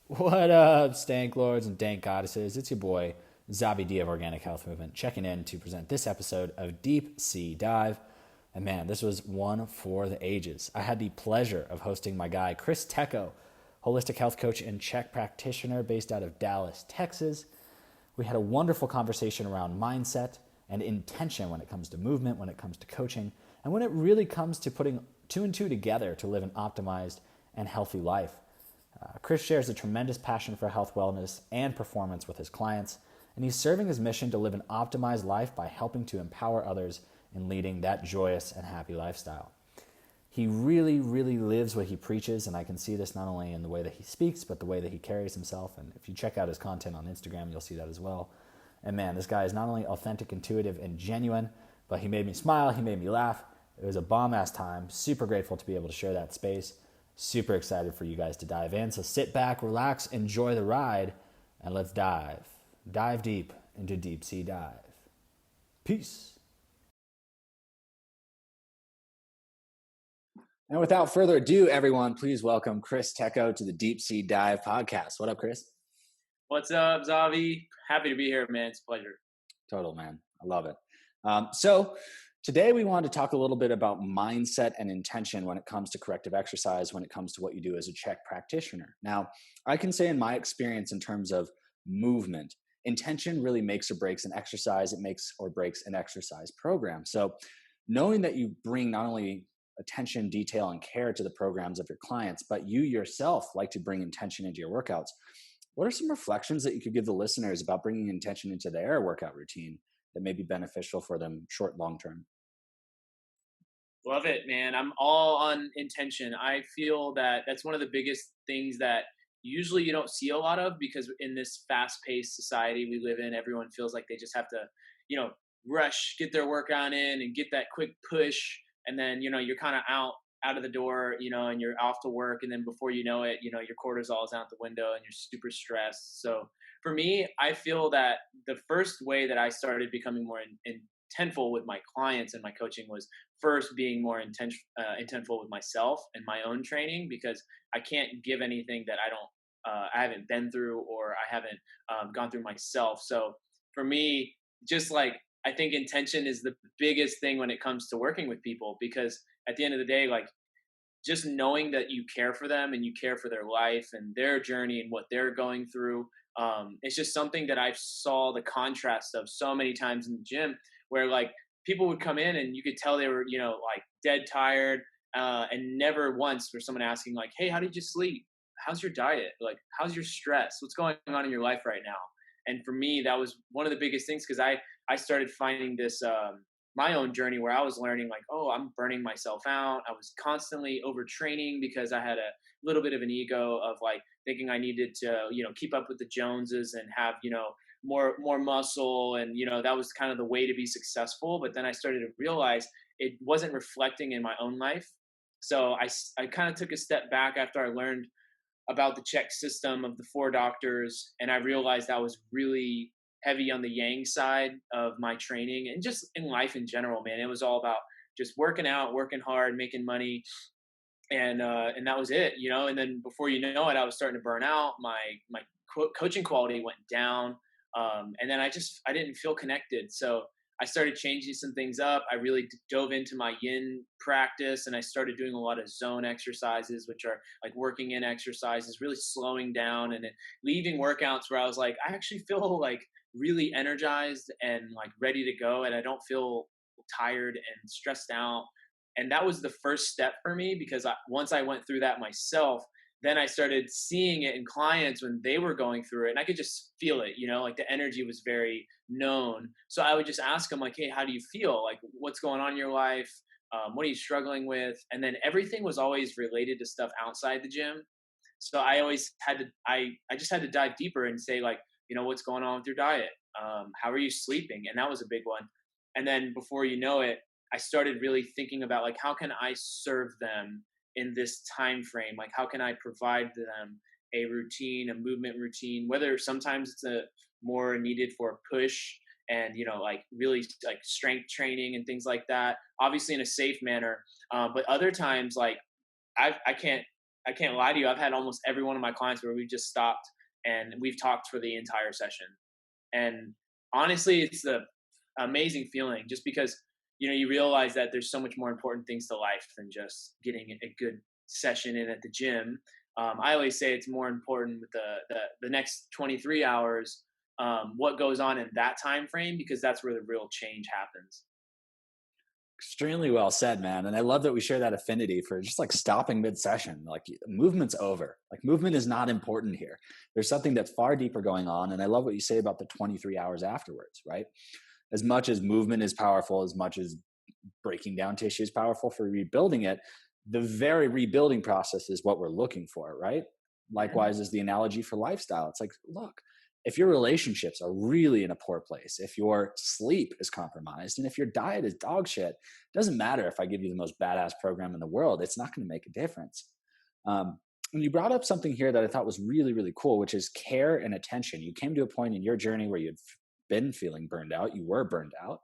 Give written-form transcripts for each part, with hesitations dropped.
What up, stank lords and dank goddesses? It's your boy, Zabi D of Organic Health Movement, checking in to present this episode of Deep Sea Dive. And man, this was one for the ages. I had the pleasure of hosting my guy, Chris Tecco, holistic health coach and Czech practitioner based out of Dallas, Texas. We had a wonderful conversation around mindset and intention when it comes to movement, when it comes to coaching, and when it really comes to putting two and two together to live an optimized and healthy life. Chris shares a tremendous passion for health, wellness, and performance with his clients, and he's serving his mission to live an optimized life by helping to empower others in leading that joyous and happy lifestyle. He really, really lives what he preaches, and I can see this not only in the way that he speaks, but the way that he carries himself. And if you check out his content on Instagram, you'll see that as well. And man, this guy is not only authentic, intuitive, and genuine, but he made me smile, he made me laugh. It was a bomb-ass time. Super grateful to be able to share that space. Super excited for you guys to dive in. So sit back, relax, enjoy the ride, and let's dive. Dive deep into Deep Sea Dive. Peace. And without further ado, everyone, please welcome Chris Tecco to the Deep Sea Dive podcast. What up, Chris? What's up, Zavi? Happy to be here, man. It's a pleasure. Total, man. I love it. So today we wanted to talk a little bit about mindset and intention when it comes to corrective exercise, when it comes to what you do as a Czech practitioner. Now, I can say in my experience in terms of movement, intention really makes or breaks an exercise. It makes or breaks an exercise program. So knowing that you bring not only attention, detail, and care to the programs of your clients, but you yourself like to bring intention into your workouts. What are some reflections that you could give the listeners about bringing intention into their workout routine that may be beneficial for them short, long term? Love it, man. I'm all on intention. I feel that that's one of the biggest things that usually you don't see a lot of because in this fast-paced society we live in, everyone feels like they just have to, you know, rush, get their workout in and get that quick push. And then, you're kind of out of the door, and you're off to work. And then before you know it, your cortisol is out the window and you're super stressed. So for me, I feel that the first way that I started becoming more intentful with my clients and my coaching was first being more intentful with myself and my own training because I can't give anything that I haven't been through or I haven't gone through myself. So for me, just like I think intention is the biggest thing when it comes to working with people because at the end of the day, like just knowing that you care for them and you care for their life and their journey and what they're going through. It's just something that I saw the contrast of so many times in the gym where like people would come in and you could tell they were, like dead tired. And never once for someone asking like, hey, how did you sleep? How's your diet? Like, how's your stress? What's going on in your life right now? And for me, that was one of the biggest things because I started finding this my own journey where I was learning like, oh, I'm burning myself out. I was constantly overtraining because I had a little bit of an ego of like thinking I needed to, keep up with the Joneses and have, more muscle. And, that was kind of the way to be successful. But then I started to realize it wasn't reflecting in my own life. So I kind of took a step back after I learned about the Czech system of the four doctors. And I realized I was really heavy on the yang side of my training and just in life in general, man. It was all about just working out, working hard, making money. And that was it, and then before you know it, I was starting to burn out. My coaching quality went down. And then I didn't feel connected. So I started changing some things up. I really dove into my yin practice and I started doing a lot of zone exercises, which are like working in exercises, really slowing down and then leaving workouts where I was like, I actually feel like really energized and like ready to go. And I don't feel tired and stressed out. And that was the first step for me because once I went through that myself, then I started seeing it in clients when they were going through it and I could just feel it, like the energy was very known. So I would just ask them like, hey, how do you feel? Like what's going on in your life? What are you struggling with? And then everything was always related to stuff outside the gym. So I always had to, I just had to dive deeper and say like, what's going on with your diet? How are you sleeping? And that was a big one. And then before you know it, I started really thinking about like, how can I serve them in this time frame? Like, how can I provide them a routine, a movement routine, whether sometimes it's a more needed for a push and, like really like strength training and things like that, obviously in a safe manner. But other times, like I can't I can't lie to you. I've had almost every one of my clients where we've just stopped and we've talked for the entire session. And honestly, it's the amazing feeling just because, you realize that there's so much more important things to life than just getting a good session in at the gym. I always say it's more important with the next 23 hours, what goes on in that time frame, because that's where the real change happens. Extremely well said, man. And I love that we share that affinity for just like stopping mid session. Like movement's over. Like movement is not important here. There's something that's far deeper going on. And I love what you say about the 23 hours afterwards, right? As much as movement is powerful, as much as breaking down tissue is powerful for rebuilding it, the very rebuilding process is what we're looking for, right? Mhm. Likewise is the analogy for lifestyle. It's like, look, if your relationships are really in a poor place, if your sleep is compromised, and if your diet is dog shit, it doesn't matter if I give you the most badass program in the world, it's not going to make a difference. And you brought up something here that I thought was really, really cool, which is care and attention. You came to a point in your journey where you'd been feeling burned out, you were burned out.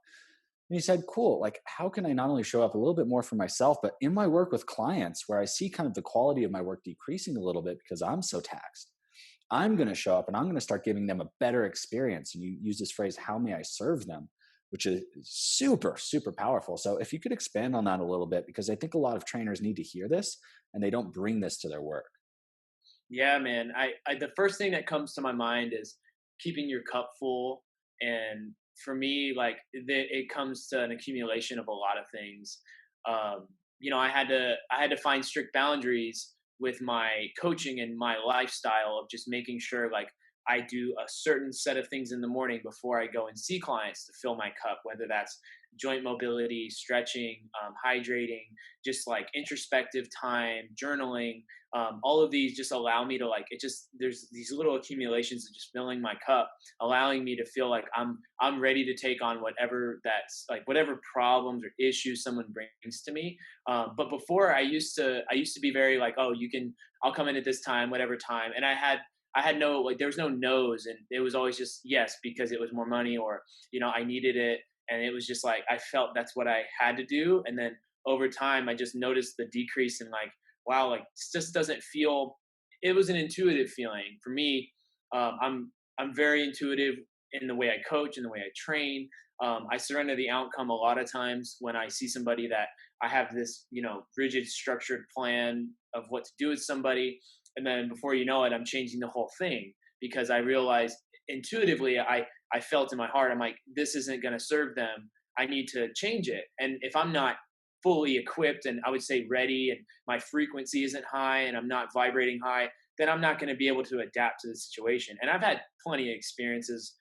And he said, cool, like, how can I not only show up a little bit more for myself, but in my work with clients where I see kind of the quality of my work decreasing a little bit because I'm so taxed? I'm going to show up and I'm going to start giving them a better experience. And you use this phrase, how may I serve them? Which is super, super powerful. So if you could expand on that a little bit, because I think a lot of trainers need to hear this and they don't bring this to their work. Yeah, man. I the first thing that comes to my mind is keeping your cup full. And for me, like it comes to an accumulation of a lot of things. I had to find strict boundaries with my coaching and my lifestyle of just making sure like I do a certain set of things in the morning before I go and see clients to fill my cup, whether that's joint mobility, stretching, hydrating, just like introspective time, journaling. All of these just allow me to like it. Just there's these little accumulations of just filling my cup, allowing me to feel like I'm ready to take on whatever that's like whatever problems or issues someone brings to me. But before I used to be very like, oh, I'll come in at this time, whatever time, and I had no like there was no no's, and it was always just yes because it was more money or I needed it, and it was just like I felt that's what I had to do. And then over time I just noticed the decrease in like, wow, like this just doesn't feel. It was an intuitive feeling for me. I'm very intuitive in the way I coach and the way I train. I surrender the outcome a lot of times when I see somebody that I have this rigid structured plan of what to do with somebody, and then before you know it I'm changing the whole thing because I realized intuitively I felt in my heart I'm like this isn't going to serve them. I need to change it. And if I'm not fully equipped and I would say ready and my frequency isn't high and I'm not vibrating high, then I'm not going to be able to adapt to the situation. And I've had plenty of experiences,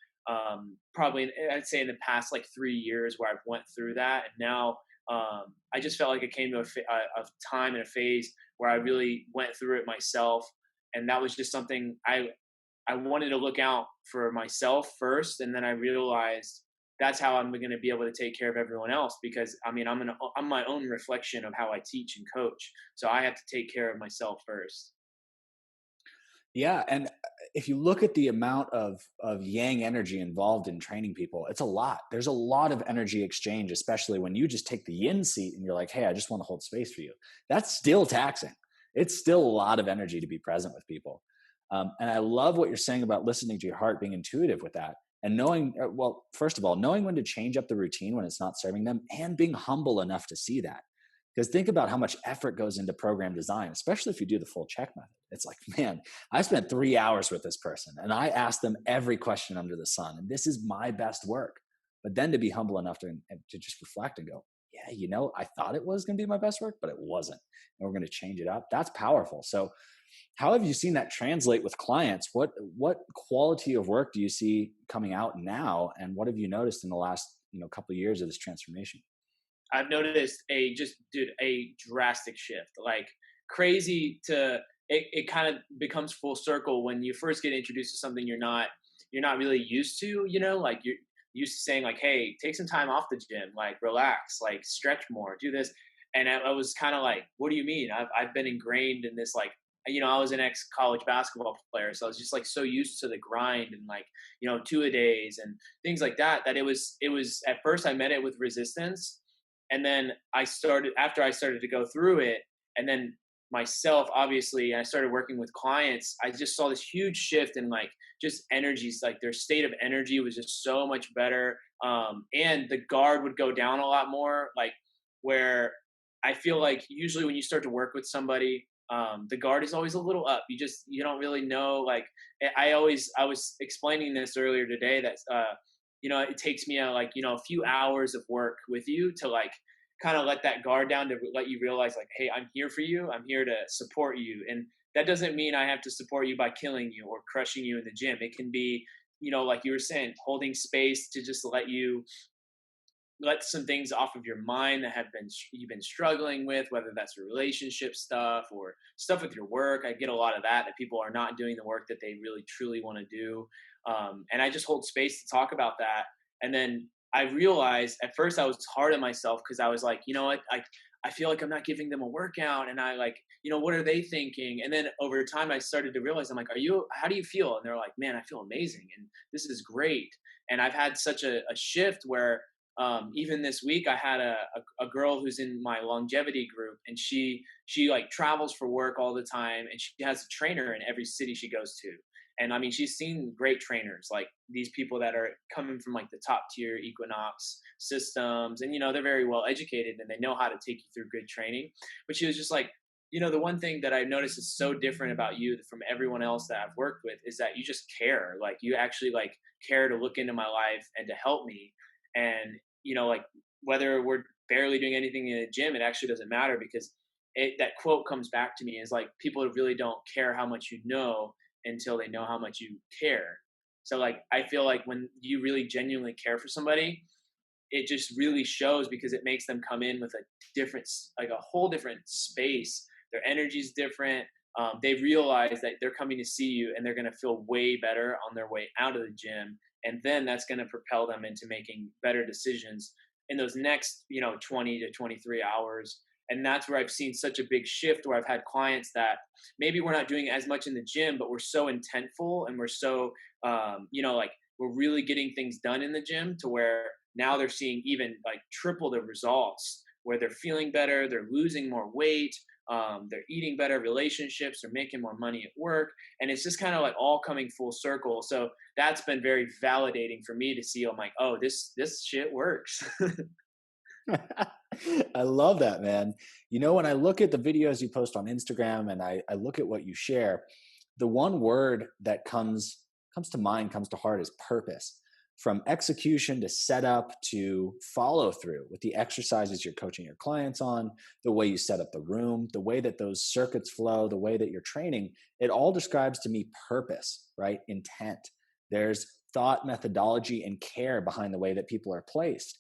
probably I'd say in the past like 3 years where I've went through that. And now I just felt like it came to a time and a phase where I really went through it myself. And that was just something I wanted to look out for myself first. And then I realized that's how I'm going to be able to take care of everyone else because I mean I'm my own reflection of how I teach and coach, so I have to take care of myself first. Yeah, and if you look at the amount of yang energy involved in training people, it's a lot. There's a lot of energy exchange, especially when you just take the yin seat and you're like, "Hey, I just want to hold space for you." That's still taxing. It's still a lot of energy to be present with people. And I love what you're saying about listening to your heart, being intuitive with that, and knowing. Well, first of all, knowing when to change up the routine when it's not serving them, and being humble enough to see that. Because think about how much effort goes into program design, especially if you do the full check method. It's like, man, I spent 3 hours with this person and I asked them every question under the sun, and this is my best work. But then to be humble enough to just reflect and go, yeah, I thought it was going to be my best work, but it wasn't. And we're going to change it up. That's powerful. So, how have you seen that translate with clients? What quality of work do you see coming out now, and what have you noticed in the last couple of years of this transformation? I've noticed a drastic shift, like crazy to it kind of becomes full circle when you first get introduced to something you're not really used to, like you're used to saying like, hey, take some time off the gym, like relax, like stretch more, do this. And I was kind of like, what do you mean? I've been ingrained in this like I was an ex college basketball player, so I was just like so used to the grind and like two a days and things like that that it was at first I met it with resistance, and then I started after I started to go through it, and then myself, obviously, and I started working with clients, I just saw this huge shift in like just energies, like their state of energy was just so much better. And the guard would go down a lot more, like where I feel like usually when you start to work with somebody, the guard is always a little up. You don't really know. Like I was explaining this earlier today that, it takes me like, a few hours of work with you to like kind of let that guard down, to let you realize like, hey, I'm here for you. I'm here to support you. And that doesn't mean I have to support you by killing you or crushing you in the gym. It can be, like you were saying, holding space to just let some things off of your mind that you've been struggling with, whether that's relationship stuff or stuff with your work. I get a lot of that people are not doing the work that they really truly want to do. And I just hold space to talk about that. And then I realized at first I was hard on myself because I was like, you know what, I feel like I'm not giving them a workout, and I like, what are they thinking? And then over time I started to realize, I'm like, how do you feel? And they're like, man, I feel amazing and this is great. And I've had such a shift where, even this week I had a girl who's in my longevity group, and she like travels for work all the time, and she has a trainer in every city she goes to. And I mean, she's seen great trainers, like these people that are coming from like the top tier Equinox systems, and they're very well educated and they know how to take you through good training. But she was just like, the one thing that I noticed is so different about you from everyone else that I've worked with is that you just care. Like you actually like care to look into my life and to help me. And like whether we're barely doing anything in a gym, it actually doesn't matter, because that quote comes back to me is like, people really don't care how much you know until they know how much you care. So like I feel like when you really genuinely care for somebody, it just really shows, because it makes them come in with a different, like a whole different space. Their energy's different. They realize that they're coming to see you and they're going to feel way better on their way out of the gym. And then that's going to propel them into making better decisions in those next, 20 to 23 hours. And that's where I've seen such a big shift, where I've had clients that maybe we're not doing as much in the gym, but we're so intentful and we're so, like we're really getting things done in the gym, to where now they're seeing even like triple the results, where they're feeling better, they're losing more weight, they're eating better, relationships, they're making more money at work. And it's just kind of like all coming full circle. So that's been very validating for me to see. I'm like, oh, this shit works. I love that, man. When I look at the videos you post on Instagram and I look at what you share, the one word that comes to mind, comes to heart, is purpose. From execution to setup to follow through with the exercises you're coaching your clients on, the way you set up the room, the way that those circuits flow, the way that you're training, it all describes to me purpose, right? Intent. There's thought, methodology, and care behind the way that people are placed.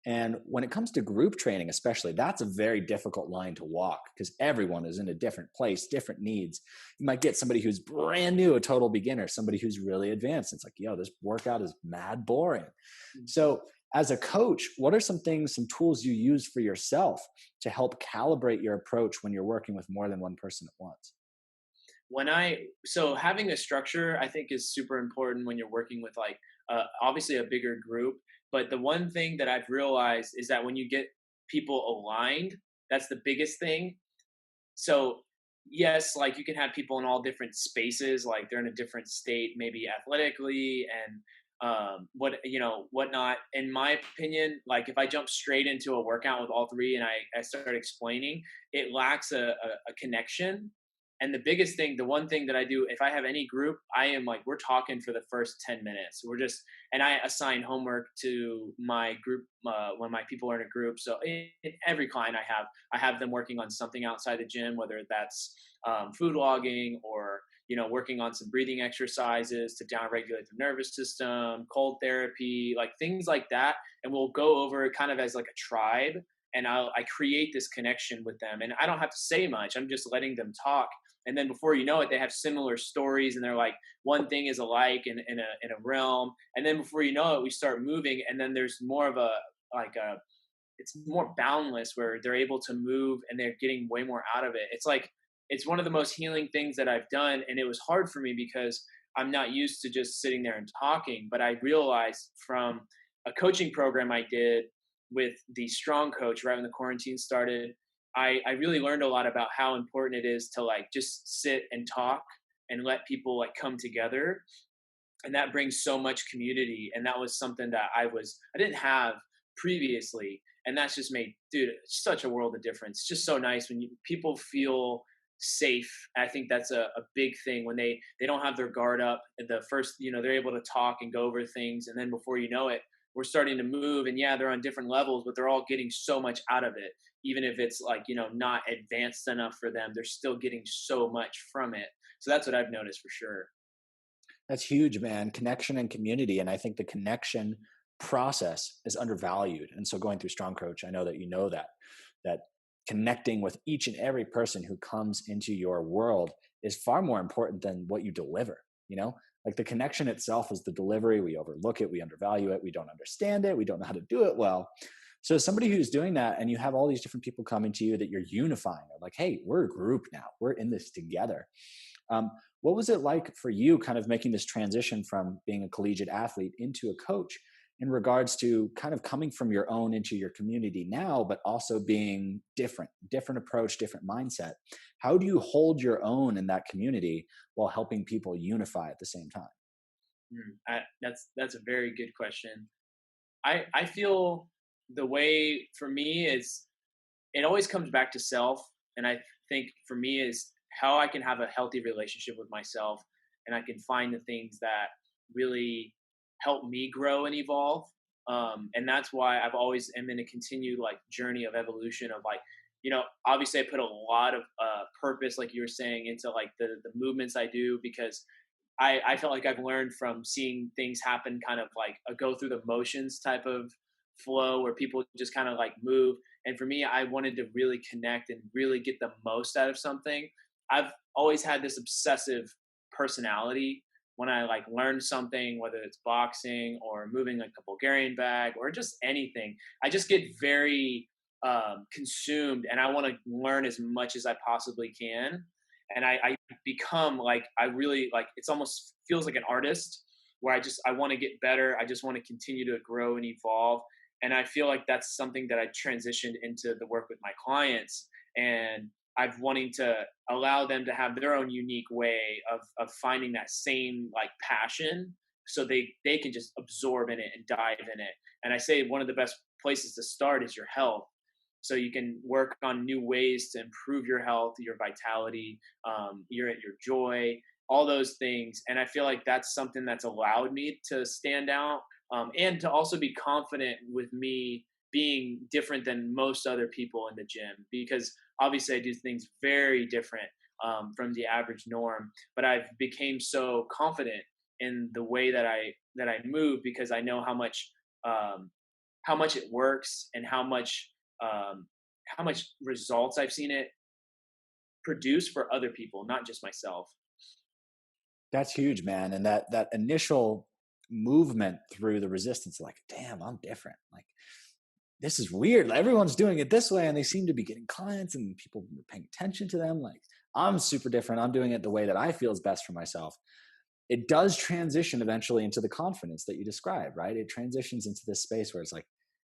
And when it comes to group training, especially, that's a very difficult line to walk, because everyone is in a different place, different needs. You might get somebody who's brand new, a total beginner, somebody who's really advanced. It's like, yo, this workout is mad boring. So as a coach, what are some things, some tools you use for yourself to help calibrate your approach when you're working with more than one person at once? So having a structure, I think, is super important when you're working with like, obviously a bigger group. But the one thing that I've realized is that when you get people aligned, that's the biggest thing. So yes, like you can have people in all different spaces, like they're in a different state, maybe athletically and whatnot. In my opinion, like if I jump straight into a workout with all three and I start explaining, it lacks a connection. And the biggest thing, the one thing that I do, if I have any group, I am like, we're talking for the first 10 minutes. And I assign homework to my group when my people are in a group. So in every client I have them working on something outside the gym, whether that's food logging or, working on some breathing exercises to downregulate the nervous system, cold therapy, like things like that. And we'll go over it kind of as like a tribe. And I create this connection with them. And I don't have to say much. I'm just letting them talk. And then before you know it, they have similar stories, and they're like, one thing is alike in a realm. And then before you know it, we start moving, and then there's more of it's more boundless, where they're able to move and they're getting way more out of it. It's one of the most healing things that I've done. And it was hard for me because I'm not used to just sitting there and talking. But I realized from a coaching program I did with the Strong Coach right when the quarantine started, I really learned a lot about how important it is to like just sit and talk and let people like come together, and that brings so much community. And that was something that I didn't have previously, and that's just made, dude, such a world of difference. It's just so nice when people feel safe. I think that's a big thing when they don't have their guard up at the first, they're able to talk and go over things, and then before you know it, we're starting to move, and yeah, they're on different levels, but they're all getting so much out of it. Even if it's like, not advanced enough for them, they're still getting so much from it. So that's what I've noticed for sure. That's huge, man. Connection and community. And I think the connection process is undervalued. And so going through Strong Coach, I know that you know that connecting with each and every person who comes into your world is far more important than what you deliver, you know? Like the connection itself is the delivery. We overlook it, we undervalue it, we don't understand it, we don't know how to do it well. So as somebody who's doing that and you have all these different people coming to you that you're unifying, like, hey, we're a group now, we're in this together. Um, what was it like for you kind of making this transition from being a collegiate athlete into a coach in regards to kind of coming from your own into your community now, but also being different approach, different mindset? How do you hold your own in that community while helping people unify at the same time? That's a very good question. I feel the way for me is it always comes back to self, and I think for me is how I can have a healthy relationship with myself, and I can find the things that really help me grow and evolve. And that's why I've always am in a continued like journey of evolution of like, obviously I put a lot of purpose, like you were saying, into like the movements I do, because I felt like I've learned from seeing things happen kind of like a go through the motions type of flow where people just kind of like move. And for me, I wanted to really connect and really get the most out of something. I've always had this obsessive personality. When I like learn something, whether it's boxing or moving like a Bulgarian bag or just anything, I just get very consumed, and I want to learn as much as I possibly can. And I become like, I really like, it's almost feels like an artist where I want to get better. I just want to continue to grow and evolve. And I feel like that's something that I transitioned into the work with my clients. And I've wanting to allow them to have their own unique way of finding that same like passion, so they can just absorb in it and dive in it. And I say one of the best places to start is your health, so you can work on new ways to improve your health, your vitality, your joy, all those things. And I feel like that's something that's allowed me to stand out, and to also be confident with me being different than most other people in the gym, because obviously I do things very different from the average norm. But I've became so confident in the way that I move, because I know um, how much it works, and um, how much results I've seen it produce for other people, not just myself. That's huge, man. And that initial movement through the resistance, like, damn, I'm different. Like, this is weird. Like, everyone's doing it this way, and they seem to be getting clients, and people are paying attention to them. Like, I'm super different. I'm doing it the way that I feel is best for myself. It does transition eventually into the confidence that you described, right? It transitions into this space where it's like,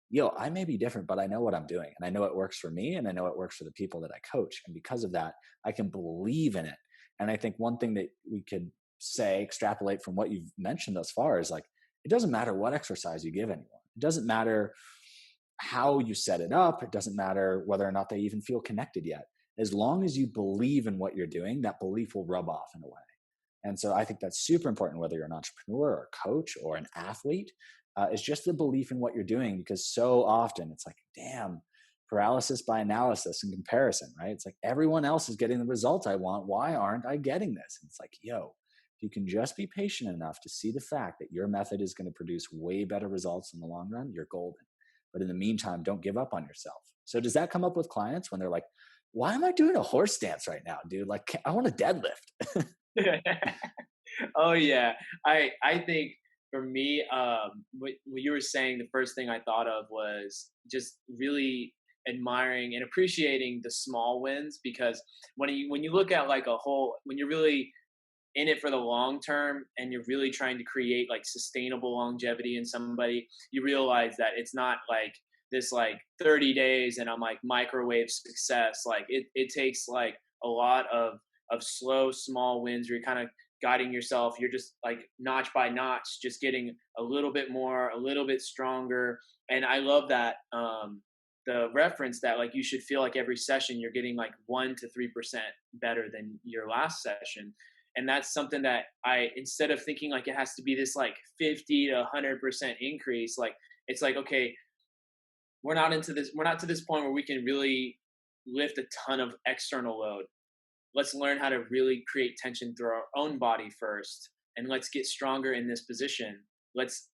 yo, I may be different, but I know what I'm doing, and I know it works for me, and I know it works for the people that I coach. And because of that, I can believe in it. And I think one thing that we could say, extrapolate from what you've mentioned thus far, is like, it doesn't matter what exercise you give anyone. It doesn't matter how you set it up. It doesn't matter whether or not they even feel connected yet. As long as you believe in what you're doing, that belief will rub off in a way. And so I think that's super important, whether you're an entrepreneur or a coach or an athlete. Is just the belief in what you're doing, because so often it's like, damn, paralysis by analysis and comparison, right? It's like, everyone else is getting the result I want. Why aren't I getting this? And it's like, yo, if you can just be patient enough to see the fact that your method is going to produce way better results in the long run, you're golden. But in the meantime, don't give up on yourself. So does that come up with clients when they're like, why am I doing a horse stance right now, dude? Like, I want to deadlift. Oh yeah, I think for me, what you were saying, the first thing I thought of was just really admiring and appreciating the small wins, because when you look at like a whole, when you're really in it for the long term and you're really trying to create like sustainable longevity in somebody, you realize that it's not like this like 30 days and I'm like microwave success. Like it takes like a lot of slow, small wins where you're kind of guiding yourself. You're just like notch by notch, just getting a little bit more, a little bit stronger. And I love that the reference that like you should feel like every session you're getting like 1 to 3% better than your last session. And that's something that I, instead of thinking like it has to be this like 50 to 100% increase, like it's like, okay, we're not to this point where we can really lift a ton of external load. Let's learn how to really create tension through our own body first, and let's get stronger in this position. Let's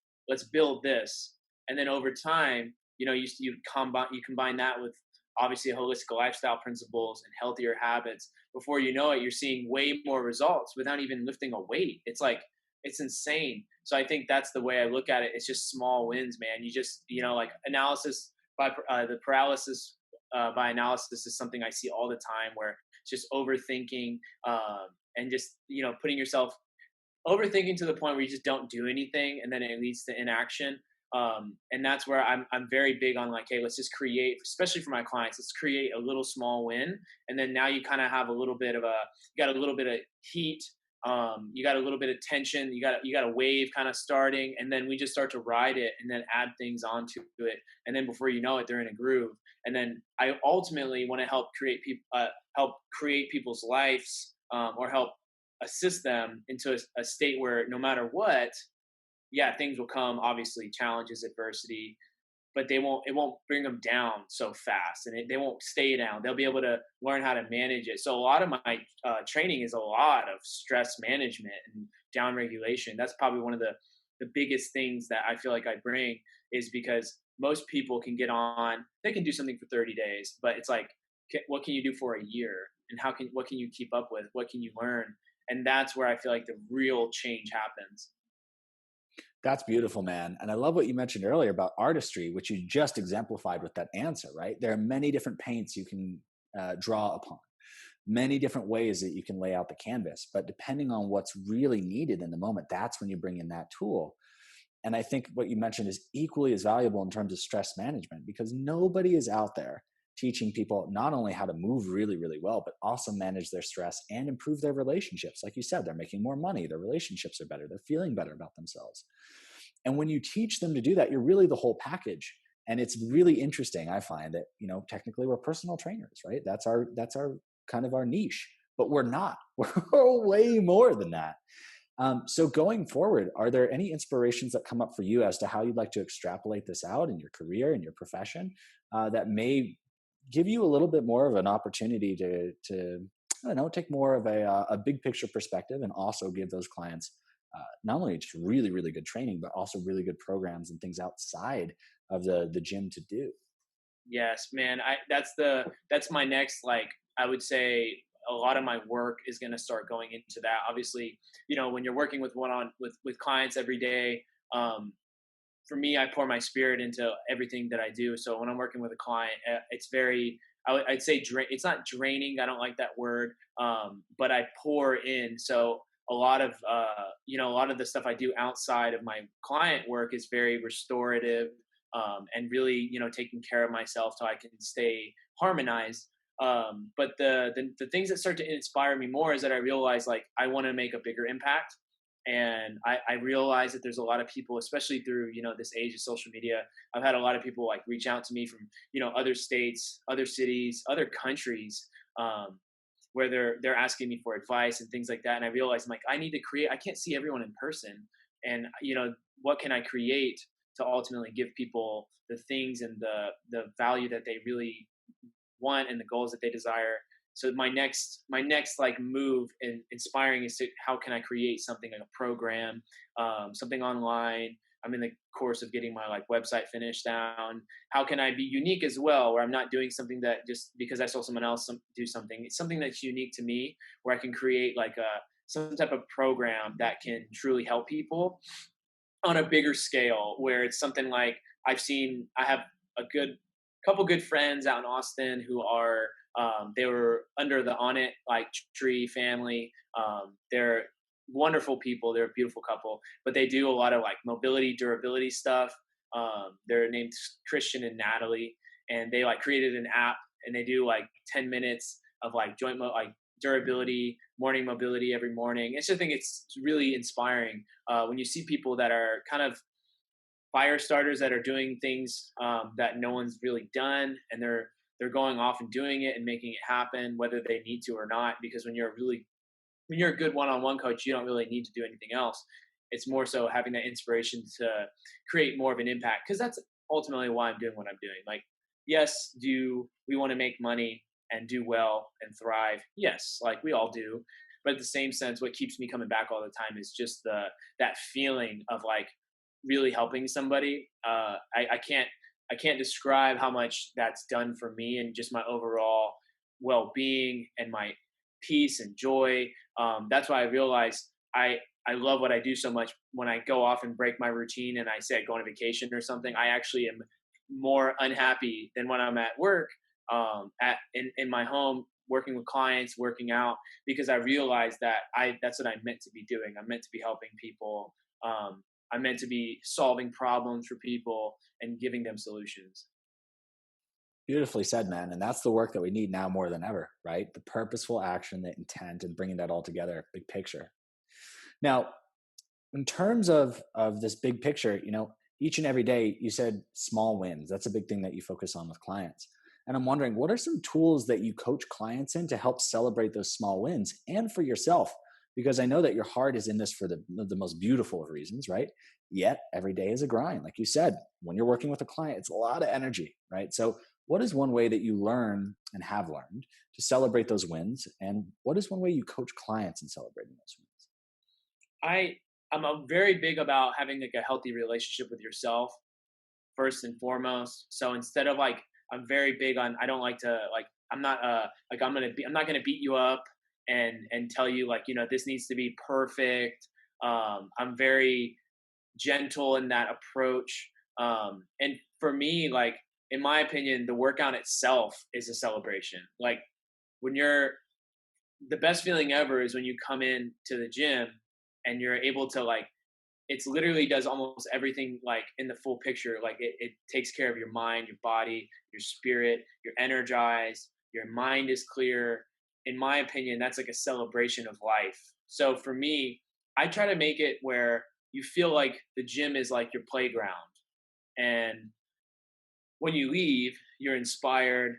build this, and then over time, you combine that with obviously holistic lifestyle principles and healthier habits. Before you know it, you're seeing way more results without even lifting a weight. It's like it's insane. So I think that's the way I look at it. It's just small wins, man. You just like analysis by the paralysis by analysis is something I see all the time, where it's just overthinking and just putting yourself overthinking to the point where you just don't do anything, and then it leads to inaction. And that's where I'm very big on like, hey, let's just create, especially for my clients, let's create a little small win, and then now you kind of have a little bit of you got a little bit of heat, you got a little bit of tension, you got a wave kind of starting, and then we just start to ride it and then add things onto it, and then before you know it, they're in a groove. And then I ultimately want to help create people's lives, or help assist them into a state where no matter what, yeah, things will come, obviously challenges, adversity, but it won't bring them down so fast, and they won't stay down. They'll be able to learn how to manage it. So a lot of my training is a lot of stress management and down regulation. That's probably one of the biggest things that I feel like I bring, is because most people can get on, they can do something for 30 days, but it's like, what can you do for a year? And what can you keep up with? What can you learn? And that's where I feel like the real change happens. That's beautiful, man. And I love what you mentioned earlier about artistry, which you just exemplified with that answer, right? There are many different paints you can draw upon, many different ways that you can lay out the canvas. But depending on what's really needed in the moment, that's when you bring in that tool. And I think what you mentioned is equally as valuable in terms of stress management, because nobody is out there teaching people not only how to move really, really well, but also manage their stress and improve their relationships. Like you said, they're making more money, their relationships are better, they're feeling better about themselves. And when you teach them to do that, you're really the whole package. And it's really interesting. I find that, technically we're personal trainers, right? That's our kind of our niche, but we're not. We're way more than that. So going forward, are there any inspirations that come up for you as to how you'd like to extrapolate this out in your career and your profession that may give you a little bit more of an opportunity to I don't know, take more of a big picture perspective, and also give those clients not only just really, really good training, but also really good programs and things outside of the gym to do? Yes, man. That's my next, like, I would say a lot of my work is going to start going into that. Obviously, when you're working with clients every day, for me, I pour my spirit into everything that I do. So when I'm working with a client, it's very, I'd say it's not draining. I don't like that word. But I pour in. So a lot of, a lot of the stuff I do outside of my client work is very restorative, and really, taking care of myself so I can stay harmonized. But the things that start to inspire me more is that I realize like I want to make a bigger impact. And I realize that there's a lot of people, especially through this age of social media. I've had a lot of people like reach out to me from other states, other cities, other countries, where they're asking me for advice and things like that. And I realize I'm like, I need to create. I can't see everyone in person, and what can I create to ultimately give people the things and the value that they really want and the goals that they desire. So my next like move in inspiring is to how can I create something like a program, something online. I'm in the course of getting my like website finished down. How can I be unique as well, where I'm not doing something that just because I saw someone else do something. It's something that's unique to me, where I can create like some type of program that can truly help people on a bigger scale, where it's something like I have a couple good friends out in Austin who are they were under the On It like tree family. They're wonderful people. They're a beautiful couple, but they do a lot of like mobility, durability stuff. They're named Christian and Natalie, and they like created an app, and they do like 10 minutes of like like durability, morning mobility every morning. I think it's really inspiring when you see people that are kind of fire starters that are doing things that no one's really done, and they're going off and doing it and making it happen, whether they need to or not. Because when you're a good one-on-one coach, you don't really need to do anything else. It's more so having that inspiration to create more of an impact, because that's ultimately why I'm doing what I'm doing. Like, yes, do we want to make money and do well and thrive? Yes, like we all do. But at the same sense, what keeps me coming back all the time is just that feeling of like really helping somebody. I can't describe how much that's done for me and just my overall well-being and my peace and joy. That's why I realized I love what I do so much. When I go off and break my routine and I say I go on a vacation or something, I actually am more unhappy than when I'm at work, in my home, working with clients, working out, because I realized that that's what I'm meant to be doing. I'm meant to be helping people. I'm meant to be solving problems for people and giving them solutions. Beautifully said, man. And that's the work that we need now more than ever, right? The purposeful action, the intent, and bringing that all together, big picture. Now, in terms of this big picture, each and every day, you said small wins. That's a big thing that you focus on with clients. And I'm wondering, what are some tools that you coach clients in to help celebrate those small wins and for yourself? Because I know that your heart is in this for the most beautiful of reasons, right? Yet every day is a grind. Like you said, when you're working with a client, it's a lot of energy, right? So what is one way that you learn and have learned to celebrate those wins? And what is one way you coach clients in celebrating those wins? I I'm a very big about having like a healthy relationship with yourself first and foremost. So instead of like, I'm very big on, I don't like to like, I'm not like I'm not gonna beat you up and tell you like, this needs to be perfect. I'm very gentle in that approach. And for me, like, in my opinion, the workout itself is a celebration. Like, when you're the best feeling ever is when you come in to the gym and you're able to like, it's literally does almost everything like in the full picture. Like, it takes care of your mind, your body, your spirit, you're energized, your mind is clear. In my opinion, that's like a celebration of life. So for me, I try to make it where you feel like the gym is like your playground. And when you leave, you're inspired.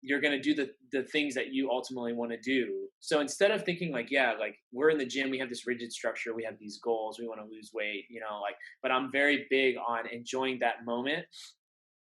You're gonna do the things that you ultimately want to do. So instead of thinking like, yeah, like we're in the gym, we have this rigid structure, we have these goals, we want to lose weight, like. But I'm very big on enjoying that moment.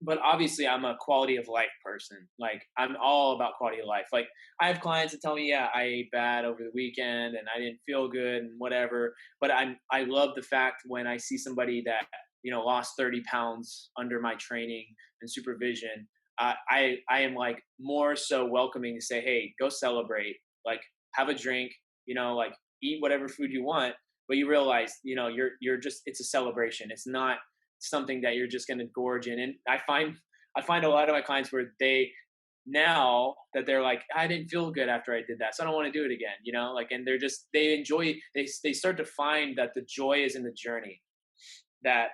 But obviously, I'm a quality of life person. Like, I'm all about quality of life. Like, I have clients that tell me, yeah, I ate bad over the weekend and I didn't feel good and whatever. But I love the fact when I see somebody that lost 30 pounds under my training and supervision. I am like more so welcoming to say, hey, go celebrate, like have a drink, like eat whatever food you want. But you realize, you're just, it's a celebration. It's not something that you're just going to gorge in. And I find a lot of my clients where they, now that they're like, I didn't feel good after I did that, so I don't want to do it again, like. And they enjoy, they start to find that the joy is in the journey, that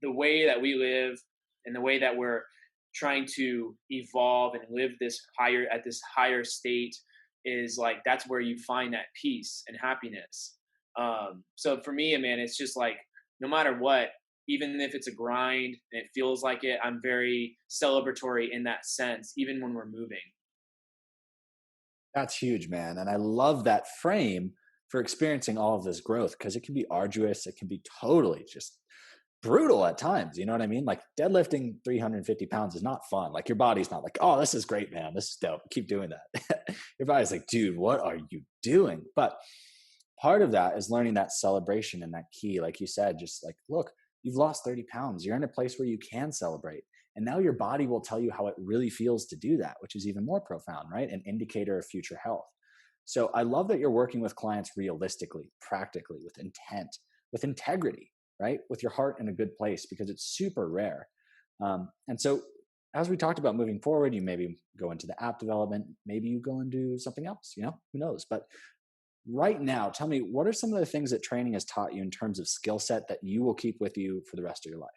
the way that we live and the way that we're trying to evolve and live this higher state is like, that's where you find that peace and happiness. So for me, man, it's just like, no matter what, even if it's a grind and it feels like it, I'm very celebratory in that sense, even when we're moving. That's huge, man. And I love that frame for experiencing all of this growth because it can be arduous. It can be totally just brutal at times. You know what I mean? Like deadlifting 350 pounds is not fun. Like your body's not like, oh, this is great, man. This is dope. Keep doing that. Your body's like, dude, what are you doing? But part of that is learning that celebration and that key, like you said, just like, look, you've lost 30 pounds. You're in a place where you can celebrate. And now your body will tell you how it really feels to do that, which is even more profound, right? An indicator of future health. So I love that you're working with clients realistically, practically, with intent, with integrity, right? With your heart in a good place, because it's super rare. And so as we talked about moving forward, you maybe go into the app development, maybe you go and do something else, who knows? But right now, tell me, what are some of the things that training has taught you in terms of skill set that you will keep with you for the rest of your life?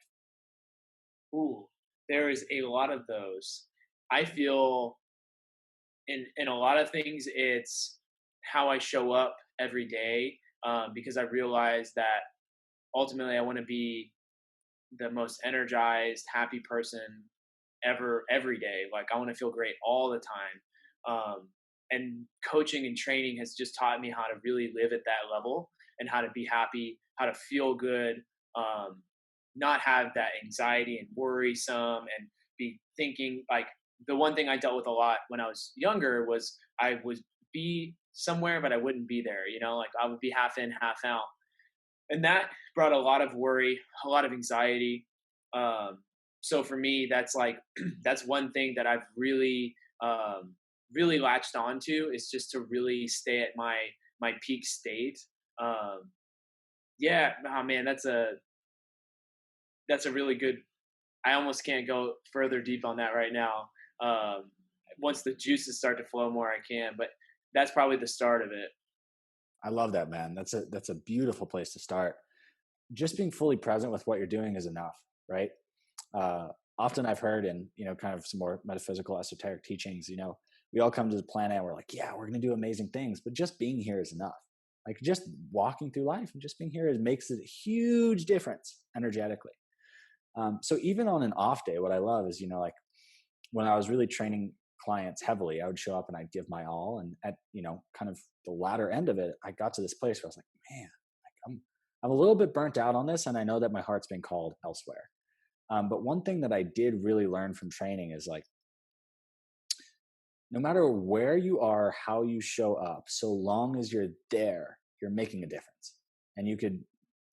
Ooh, there is a lot of those. I feel in a lot of things, it's how I show up every day, because I realize that ultimately I want to be the most energized, happy person ever every day. Like I want to feel great all the time. And coaching and training has just taught me how to really live at that level and how to be happy, how to feel good, um, not have that anxiety and worrisome and be thinking like the one thing I dealt with a lot when I was younger was I would be somewhere, but I wouldn't be there, like I would be half in, half out. And that brought a lot of worry, a lot of anxiety. Um, so for me, that's like that's one thing that I've really latched onto is just to really stay at my peak state. Um, yeah, oh man, that's a really good. I almost can't go further deep on that right now. Um, Once the juices start to flow more, I can, but that's probably the start of it. I love that, man. That's a beautiful place to start. Just being fully present with what you're doing is enough, right? Uh, Often I've heard in, kind of some more metaphysical, esoteric teachings, we all come to the planet and we're like, yeah, we're going to do amazing things, but just being here is enough. Like just walking through life and just being here makes a huge difference energetically. So even on an off day, what I love is, like when I was really training clients heavily, I would show up and I'd give my all. And at, kind of the latter end of it, I got to this place where I was like, man, like I'm a little bit burnt out on this. And I know that my heart's being called elsewhere. But one thing that I did really learn from training is like, no matter where you are, how you show up, so long as you're there, you're making a difference. And you could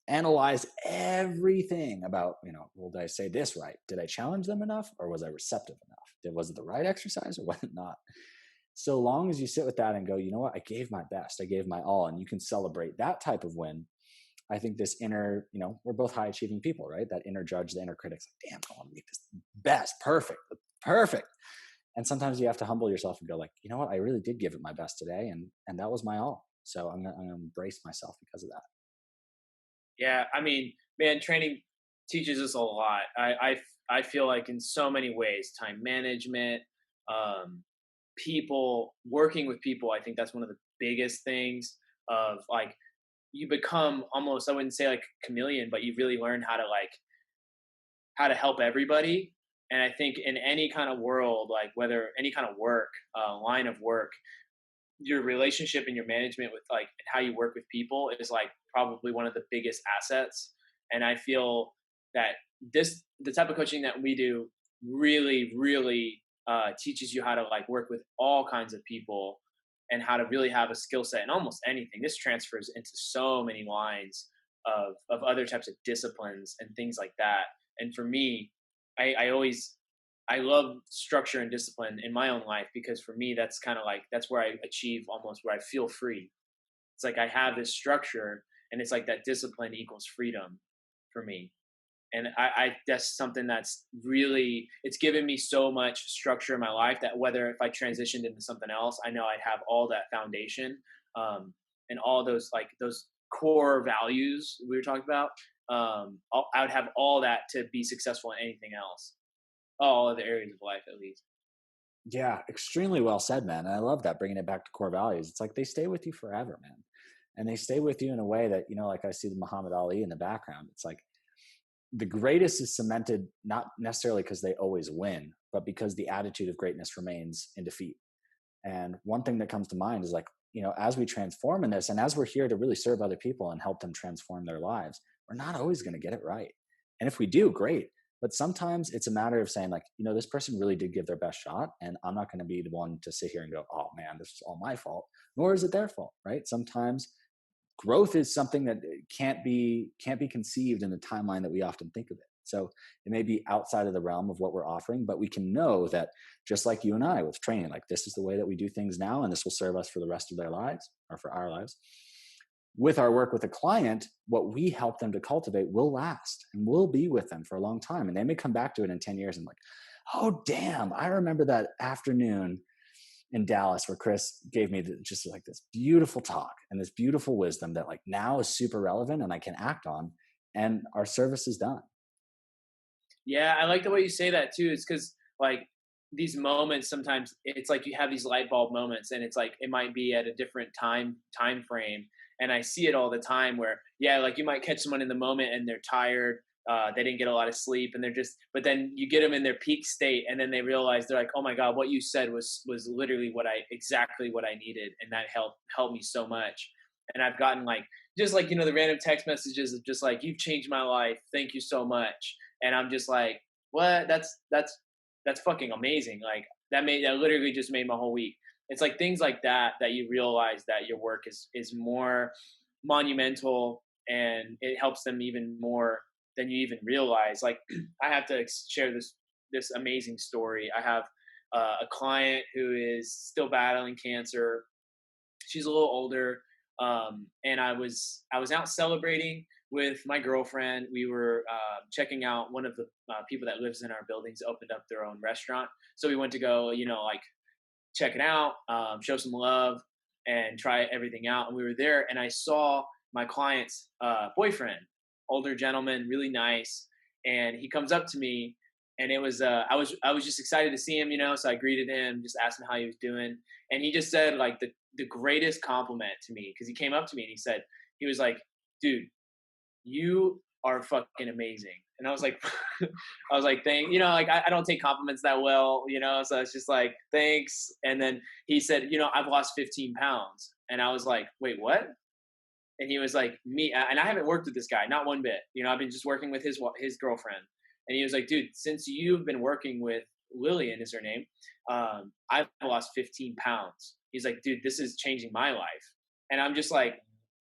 analyze everything about, well, did I say this right? Did I challenge them enough or was I receptive enough? Was it the right exercise or was it not? So long as you sit with that and go, you know what, I gave my best, I gave my all, and you can celebrate that type of win. I think this inner, we're both high achieving people, right? That inner judge, the inner critic's like, damn, I want to make this best, perfect. And sometimes you have to humble yourself and go like, you know what, I really did give it my best today. And that was my all. So I'm going to embrace myself because of that. Yeah, I mean, man, training teaches us a lot. I feel like in so many ways, time management, um, people working with people. I think that's one of the biggest things of like you become almost I wouldn't say like chameleon, but you really learn how to help everybody. And I think in any kind of world, like whether any kind of work, line of work, your relationship and your management with like and how you work with people is like probably one of the biggest assets. And I feel that the type of coaching that we do really teaches you how to like work with all kinds of people and how to really have a skill set in almost anything. This transfers into so many lines of other types of disciplines and things like that. And for me, I always I love structure and discipline in my own life because for me that's kind of like that's where I achieve almost where I feel free. It's like I have this structure and it's like that discipline equals freedom for me. And I that's something that's really it's given me so much structure in my life that whether if I transitioned into something else, I know I'd have all that foundation, and all those like those core values we were talking about. I would have all that to be successful in anything else, all other areas of life at least. Yeah, extremely well said, man. And I love that, bringing it back to core values. It's like they stay with you forever, man. And they stay with you in a way that, like I see the Muhammad Ali in the background. It's like the greatest is cemented, not necessarily because they always win, but because the attitude of greatness remains in defeat. And one thing that comes to mind is like, as we transform in this and as we're here to really serve other people and help them transform their lives, we're not always going to get it right. And if we do, great. But sometimes it's a matter of saying like, this person really did give their best shot. And I'm not going to be the one to sit here and go, oh man, this is all my fault. Nor is it their fault, right? Sometimes growth is something that can't be conceived in the timeline that we often think of it. So it may be outside of the realm of what we're offering, but we can know that just like you and I with training, like this is the way that we do things now, and this will serve us for the rest of their lives or for our lives. With our work with a client, what we help them to cultivate will last and will be with them for a long time. And they may come back to it in 10 years and like, oh, damn, I remember that afternoon in Dallas where Chris gave me just like this beautiful talk and this beautiful wisdom that like now is super relevant and I can act on, and our service is done. Yeah, I like the way you say that too. It's because like these moments sometimes it's like you have these light bulb moments, and it's like it might be at a different time frame. And I see it all the time where yeah, like you might catch someone in the moment and they're tired, they didn't get a lot of sleep, and they're just. But then you get them in their peak state, and then they realize they're like, oh my god, what you said was literally exactly what I needed, and that helped me so much. And I've gotten like just like the random text messages of just like you've changed my life, thank you so much, and I'm just like, what? That's fucking amazing. Like that literally just made my whole week. It's like things like that that you realize that your work is more monumental, and it helps them even more than you even realize. Like I have to share this amazing story. I have a client who is still battling cancer. She's a little older, and I was out celebrating with my girlfriend. We were checking out one of the people that lives in our buildings opened up their own restaurant, so we went to go, like check it out, show some love, and try everything out. And we were there, and I saw my client's boyfriend, older gentleman, really nice, and he comes up to me, and it was I was just excited to see him, so I greeted him, just asked him how he was doing, and he just said like the greatest compliment to me because he came up to me and he was like, dude, you are fucking amazing. And I was like, I was like, thank, like I don't take compliments that well, so it's just like, thanks. And then he said, I've lost 15 pounds. And I was like, wait, what? And he was like, me. And I haven't worked with this guy, not one bit. I've been just working with his girlfriend. And he was like, dude, since you've been working with Lillian is her name, I've lost 15 pounds. He's like, dude, this is changing my life. And I'm just like,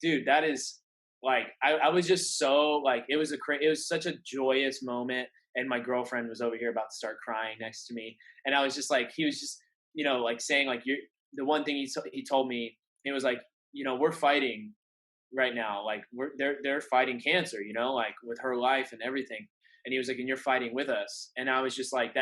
dude, that is like, I was just so like, it was such a joyous moment. And my girlfriend was over here about to start crying next to me. And I was just like, he was just, like saying like, you're the one thing he told me, he was like, we're fighting right now. Like they're fighting cancer, like with her life and everything. And he was like, and you're fighting with us. And I was just like,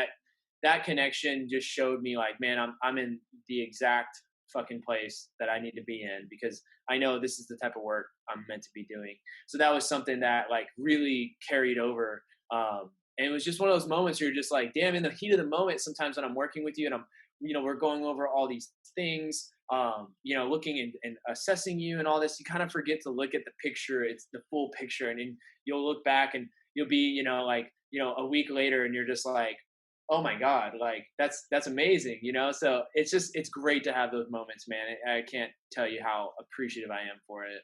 that connection just showed me like, man, I'm in the exact fucking place that I need to be in, because I know this is the type of work I'm meant to be doing. So that was something that like really carried over. And it was just one of those moments where you're just like, damn, in the heat of the moment, sometimes when I'm working with you and we're going over all these things, looking and assessing you and all this, you kind of forget to look at the picture. It's the full picture. And then you'll look back and you'll be, a week later and you're just like, oh my God, like that's amazing, So it's great to have those moments, man. I can't tell you how appreciative I am for it.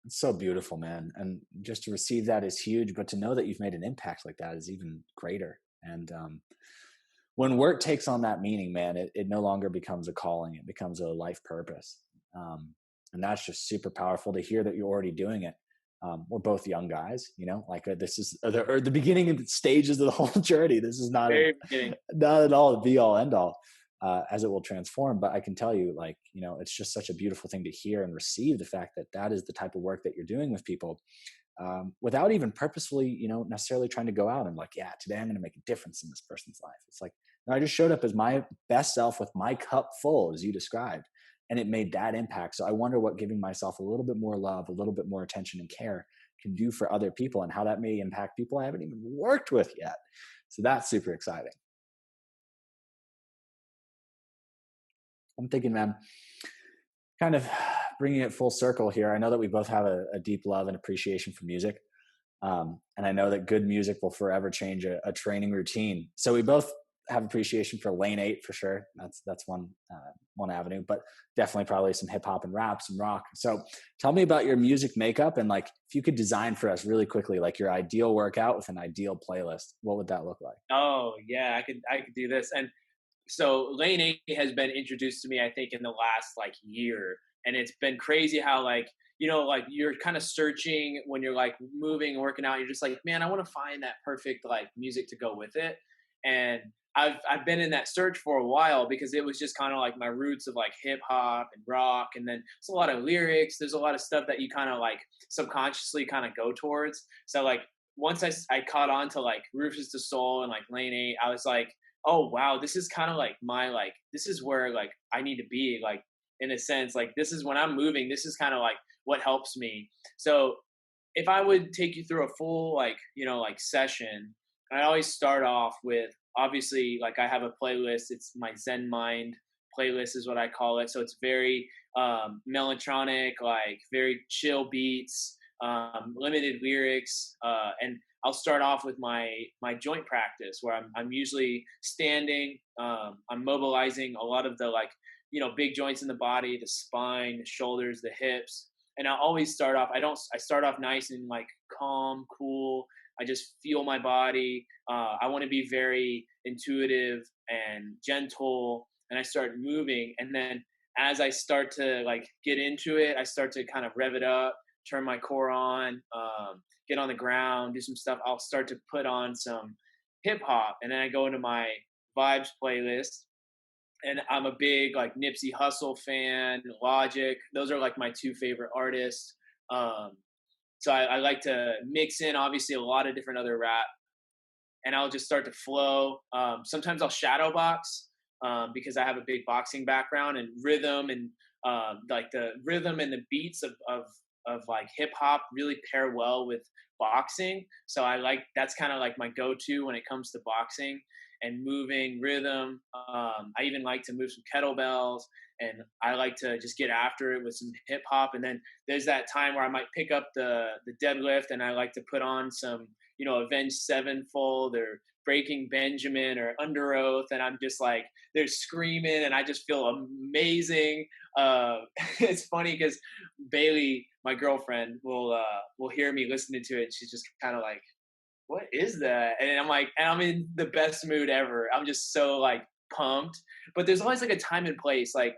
It's so beautiful, man. And just to receive that is huge, but to know that you've made an impact like that is even greater. And when work takes on that meaning, man, it no longer becomes a calling, it becomes a life purpose. And that's just super powerful to hear that you're already doing it. We're both young guys, like this is the beginning of the stages of the whole journey. This is not at all the be all end all, as it will transform. But I can tell you, like, it's just such a beautiful thing to hear and receive the fact that that is the type of work that you're doing with people, without even purposefully, necessarily trying to go out and like, yeah, today I'm going to make a difference in this person's life. It's like, I just showed up as my best self with my cup full, as you described, and it made that impact. So I wonder what giving myself a little bit more love, a little bit more attention and care can do for other people, and how that may impact people I haven't even worked with yet. So that's super exciting. I'm thinking, man, kind of bringing it full circle here. I know that we both have a deep love and appreciation for music. And I know that good music will forever change a training routine. So we both have appreciation for Lane 8 for sure. That's one avenue, but definitely probably some hip hop and rap, some rock. So tell me about your music makeup, and like if you could design for us really quickly, like your ideal workout with an ideal playlist, what would that look like? Oh yeah, I could do this. And so Lane 8 has been introduced to me, I think, in the last like year. And it's been crazy how like, like you're kind of searching when you're like moving and working out. You're just like, man, I want to find that perfect like music to go with it. And I've been in that search for a while, because it was just kind of like my roots of like hip hop and rock. And then there's a lot of lyrics. There's a lot of stuff that you kind of like subconsciously kind of go towards. So like once I caught on to like Rufus the Soul and like Lane 8, I was like, oh wow, this is kind of like my like this is where like I need to be like in a sense like this is when I'm moving. This is kind of like what helps me. So if I would take you through a full like like session, I always start off with obviously like I have a playlist. It's my Zen Mind playlist is what I call it. So it's very melancholic, like very chill beats, limited lyrics, and I'll start off with my joint practice where I'm usually standing. I'm mobilizing a lot of the like big joints in the body, the spine, the shoulders, the hips, and I always start off. I start off nice and like calm, cool. I just feel my body. I want to be very intuitive and gentle, and I start moving. And then as I start to like get into it, I start to kind of rev it up, turn my core on, get on the ground, do some stuff. I'll start to put on some hip hop, and then I go into my vibes playlist, and I'm a big like Nipsey Hussle fan, Logic. Those are like my two favorite artists. Um, so I like to mix in obviously a lot of different other rap, and I'll just start to flow. Sometimes I'll shadow box because I have a big boxing background, and rhythm and like the rhythm and the beats of like hip hop really pair well with boxing. So I like that's kind of like my go-to when it comes to boxing and moving rhythm. I even like to move some kettlebells, and I like to just get after it with some hip hop. And then there's that time where I might pick up the deadlift, and I like to put on some Avenged Sevenfold or Breaking Benjamin or Under Oath, and I'm just like they're screaming, and I just feel amazing. Uh, it's funny because Bailey, my girlfriend, will hear me listening to it. She's just kind of like, "What is that?" And I'm like, and I'm in the best mood ever. I'm just so like pumped. But there's always like a time and place. Like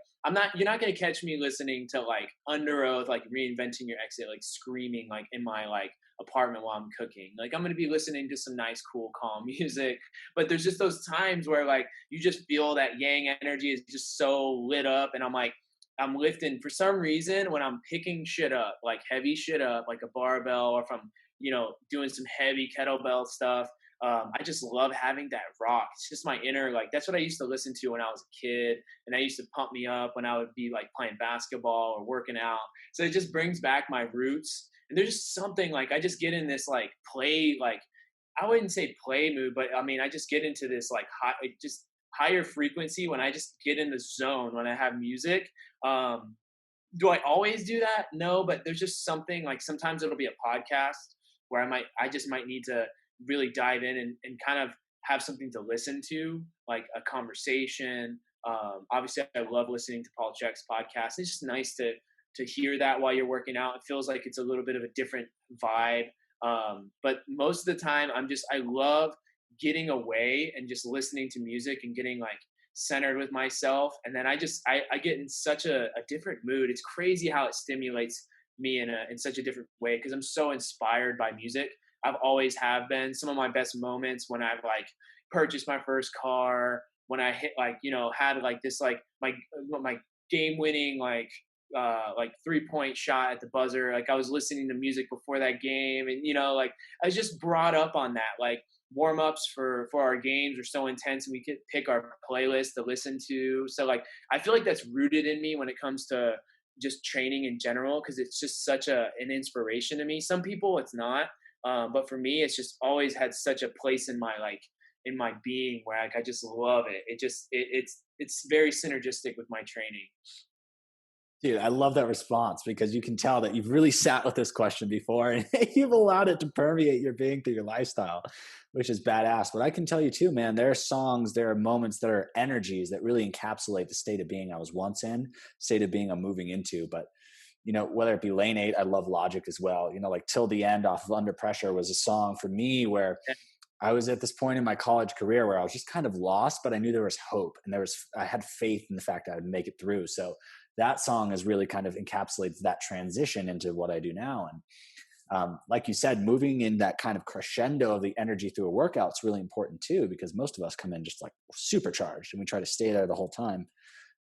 you're not gonna catch me listening to like Under Oath, like Reinventing Your Exit, like screaming like in my like apartment while I'm cooking. Like I'm gonna be listening to some nice, cool, calm music. But there's just those times where like you just feel that yang energy is just so lit up, and I'm like, I'm lifting for some reason when I'm picking shit up, like heavy shit up, like a barbell, or if I'm doing some heavy kettlebell stuff. I just love having that rock. It's just my inner, like, that's what I used to listen to when I was a kid. And I used to pump me up when I would be like playing basketball or working out. So it just brings back my roots. And there's just something like, I just get in this like play, like, I wouldn't say play mood, but I mean, I just get into this like just higher frequency when I just get in the zone when I have music. Um, do I always do that? No, but there's just something like sometimes it'll be a podcast where I just might need to really dive in and kind of have something to listen to, like a conversation. Obviously, I love listening to Paul Check's podcast. It's just nice to hear that while you're working out. It feels like it's a little bit of a different vibe. But most of the time, I love getting away and just listening to music and getting like centered with myself, and then I get in such a different mood. It's crazy how it stimulates me in such a different way because I'm so inspired by music. I've always have been. Some of my best moments when I've like purchased my first car, when I hit like had like this like my game winning like 3-point shot at the buzzer. Like I was listening to music before that game, and like I was just brought up on that. Like warm ups for our games are so intense, and we could pick our playlist to listen to. So like I feel like that's rooted in me when it comes to just training in general, because it's just such an inspiration to me. Some people it's not, but for me it's just always had such a place in my being where like I just love it. It's very synergistic with my training. Dude, I love that response because you can tell that you've really sat with this question before and you've allowed it to permeate your being through your lifestyle, which is badass. But I can tell you too, man, there are songs, there are moments, there are energies that really encapsulate the state of being I was once in, state of being I'm moving into. But, whether it be Lane 8, I love Logic as well. Like Till the End off of Under Pressure was a song for me where I was at this point in my college career where I was just kind of lost, but I knew there was hope and I had faith in the fact that I would make it through. So that song has really kind of encapsulates that transition into what I do now. And like you said, moving in that kind of crescendo of the energy through a workout is really important too, because most of us come in just like supercharged and we try to stay there the whole time.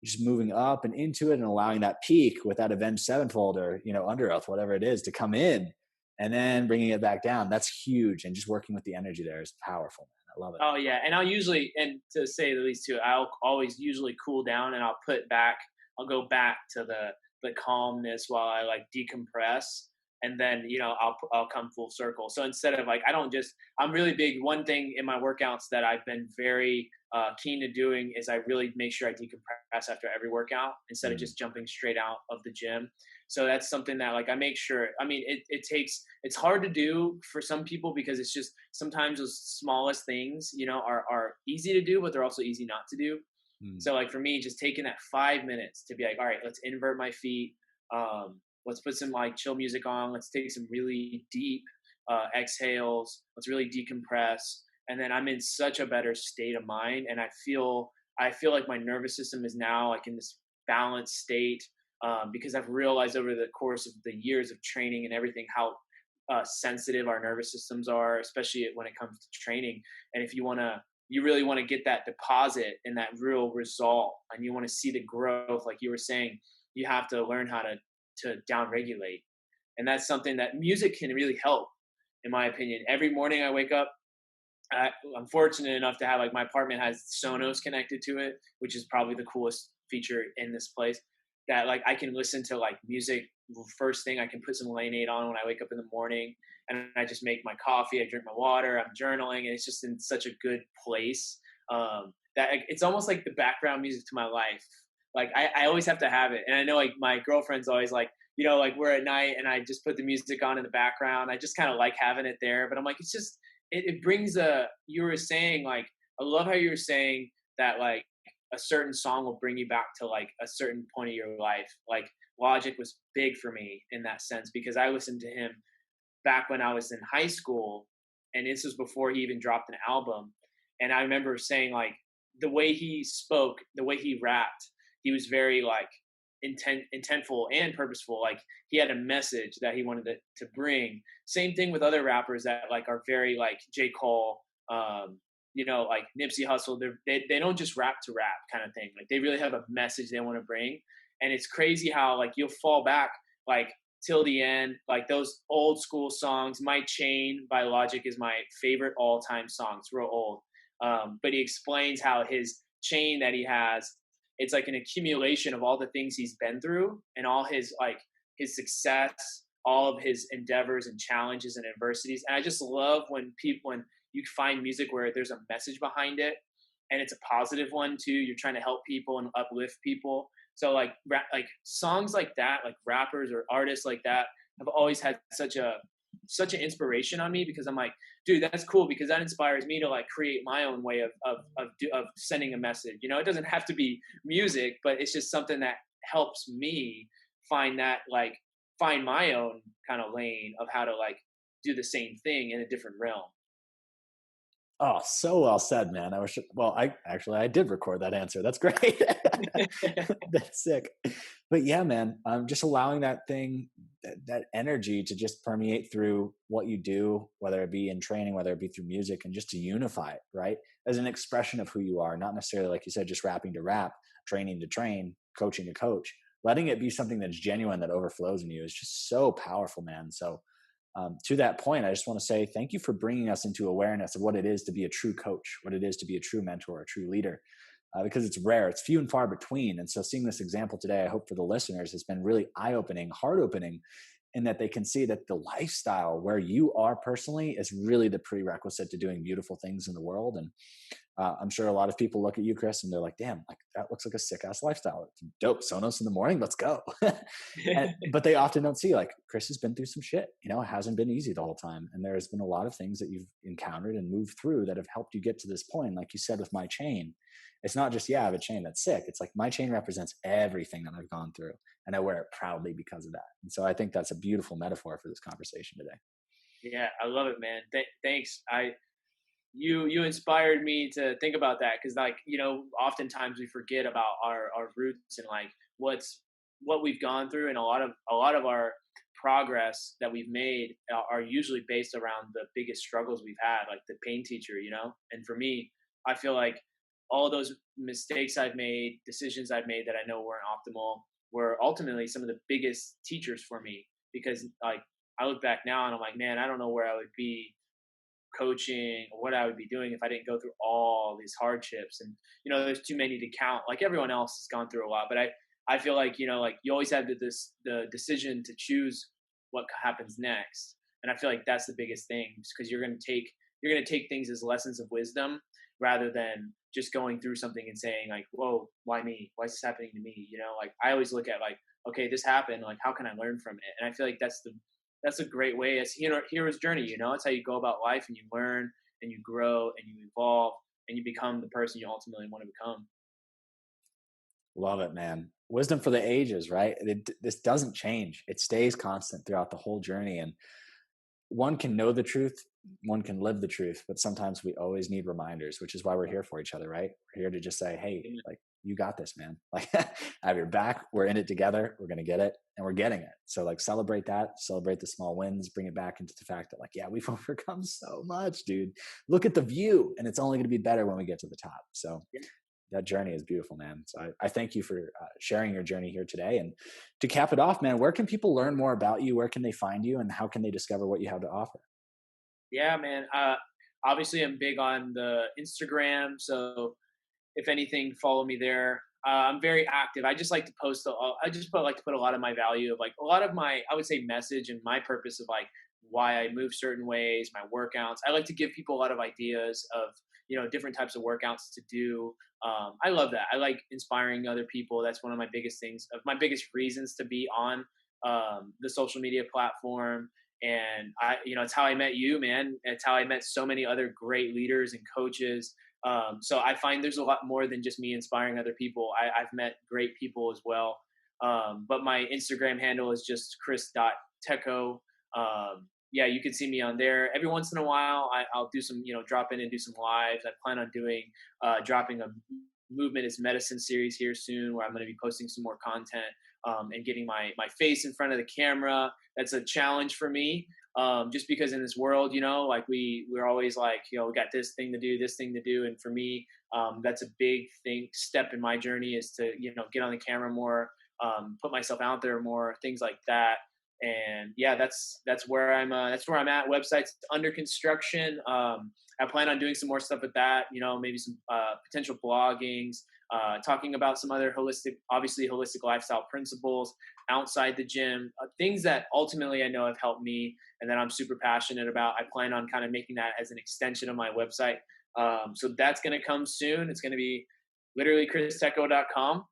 Just moving up and into it and allowing that peak with that Avenged Sevenfold or, Under Oath, whatever it is, to come in and then bringing it back down. That's huge. And just working with the energy there is powerful. I love it. Oh yeah, and I'll usually, and to say the least too, I'll always usually cool down and I'll go back to the calmness while I like decompress, and then I'll come full circle. So instead of like, I don't just, I'm really big. One thing in my workouts that I've been very keen to doing is I really make sure I decompress after every workout instead of Mm, just jumping straight out of the gym. So that's something that like I make sure. I mean, it takes, it's hard to do for some people because it's just sometimes those smallest things, are easy to do, but they're also easy not to do. mm. So like for me, just taking that 5 minutes to be like, all right, let's invert my feet. Let's put some like chill music on. Let's take some really deep exhales. Let's really decompress. And then I'm in such a better state of mind. And I feel like my nervous system is now like in this balanced state, because I've realized over the course of the years of training and everything how sensitive our nervous systems are, especially when it comes to training. And if you really want to get that deposit and that real result, and you want to see the growth, like you were saying, you have to learn how to down regulate. And that's something that music can really help, in my opinion. Every morning I wake up, I'm fortunate enough to have like my apartment has Sonos connected to it, which is probably the coolest feature in this place. That like I can listen to like music first thing. I can put some Lane 8 on when I wake up in the morning, and I just make my coffee. I drink my water. I'm journaling, and it's just in such a good place, that it's almost like the background music to my life. Like I always have to have it, and I know like my girlfriend's always like, like we're at night and I just put the music on in the background. I just kind of like having it there, but I'm like, it's just it brings you were saying like, I love how you were saying that like a certain song will bring you back to like a certain point of your life. Like Logic was big for me in that sense because I listened to him back when I was in high school, and this was before he even dropped an album. And I remember saying like the way he spoke, the way he rapped, he was very like intentful and purposeful. Like he had a message that he wanted to bring. Same thing with other rappers that like are very like J. Cole, like Nipsey Hussle. They don't just rap to rap kind of thing. Like they really have a message they want to bring. And it's crazy how like you'll fall back like till the end, like those old school songs. My Chain by Logic is my favorite all time song. It's real old, but he explains how his chain that he has, it's like an accumulation of all the things he's been through and all his like his success, all of his endeavors and challenges and adversities. And I just love when you find music where there's a message behind it and it's a positive one too. You're trying to help people and uplift people. So like like songs like that, like rappers or artists like that have always had such an inspiration on me because I'm like, dude, that's cool because that inspires me to like create my own way of sending a message. It doesn't have to be music, but it's just something that helps me find my own kind of lane of how to like do the same thing in a different realm. Oh, so well said, man. I did record that answer. That's great. That's sick. But yeah, man, just allowing that energy to just permeate through what you do, whether it be in training, whether it be through music, and just to unify it, right? As an expression of who you are, not necessarily, like you said, just rapping to rap, training to train, coaching to coach. Letting it be something that's genuine, that overflows in you is just so powerful, man. So to that point, I just want to say thank you for bringing us into awareness of what it is to be a true coach, what it is to be a true mentor, a true leader, because it's rare, it's few and far between. And so seeing this example today, I hope for the listeners has been really eye-opening, heart-opening, in that they can see that the lifestyle where you are personally is really the prerequisite to doing beautiful things in the world. And I'm sure a lot of people look at you, Chris, and they're like, damn, like that looks like a sick ass lifestyle. It's dope. Sonos in the morning. Let's go. But they often don't see like Chris has been through some shit, it hasn't been easy the whole time. And there's been a lot of things that you've encountered and moved through that have helped you get to this point. Like you said, with My Chain, it's not just, I have a chain that's sick. It's like my chain represents everything that I've gone through and I wear it proudly because of that. And so I think that's a beautiful metaphor for this conversation today. Yeah, I love it, man. Thanks. You inspired me to think about that because like oftentimes we forget about our roots and like what we've gone through, and a lot of our progress that we've made are usually based around the biggest struggles we've had, like the pain teacher. And for me, I feel like all those mistakes I've made, decisions I've made that I know weren't optimal, were ultimately some of the biggest teachers for me because like I look back now and I'm like, man, I don't know where I would be coaching or what I would be doing if I didn't go through all these hardships. And there's too many to count. Like everyone else has gone through a lot, but I feel like like you always have the decision to choose what happens next. And I feel like that's the biggest thing, because you're gonna take things as lessons of wisdom rather than just going through something and saying like, whoa, why me? Why is this happening to me? Like I always look at like, okay, this happened. Like, how can I learn from it? And I feel like that's a great way. As hero's journey. It's how you go about life, and you learn and you grow and you evolve and you become the person you ultimately want to become. Love it, man. Wisdom for the ages, right? This doesn't change. It stays constant throughout the whole journey. And one can know the truth, one can live the truth, but sometimes we always need reminders, which is why we're here for each other, right? We're here to just say, hey, like, you got this, man. Like, I have your back. We're in it together. We're going to get it, and we're getting it. So, like, celebrate that, celebrate the small wins, bring it back into the fact that, like, yeah, we've overcome so much, dude. Look at the view, and it's only going to be better when we get to the top. So, that journey is beautiful, man. So I thank you for sharing your journey here today. And to cap it off, man, where can people learn more about you? Where can they find you, and how can they discover what you have to offer? Yeah, man. Obviously, I'm big on the Instagram, so if anything, follow me there. I'm very active. I just like to post. Like to put a lot of my value of like a lot of my, I would say, message and my purpose of like why I move certain ways, my workouts. I like to give people a lot of ideas of different types of workouts to do. I love that. I like inspiring other people. That's one of my biggest things, of my biggest reasons to be on the social media platform. And it's how I met you, man. It's how I met so many other great leaders and coaches. So I find there's a lot more than just me inspiring other people. I've met great people as well. But my Instagram handle is just Chris.Tecco. Yeah, you can see me on there. Every once in a while, I'll do some, drop in and do some lives. I plan on dropping a movement is medicine series here soon, where I'm going to be posting some more content and getting my face in front of the camera. That's a challenge for me, just because in this world, like we're always like, we got this thing to do, and for me, that's a big step in my journey, is to get on the camera more, put myself out there more, things like that. And yeah, that's where I'm at. Website's under construction. I plan on doing some more stuff with that, maybe some potential bloggings, talking about some other holistic lifestyle principles outside the gym, things that ultimately I know have helped me and that I'm super passionate about. I plan on kind of making that as an extension of my website. So that's going to come soon. It's going to be literally christecco.com,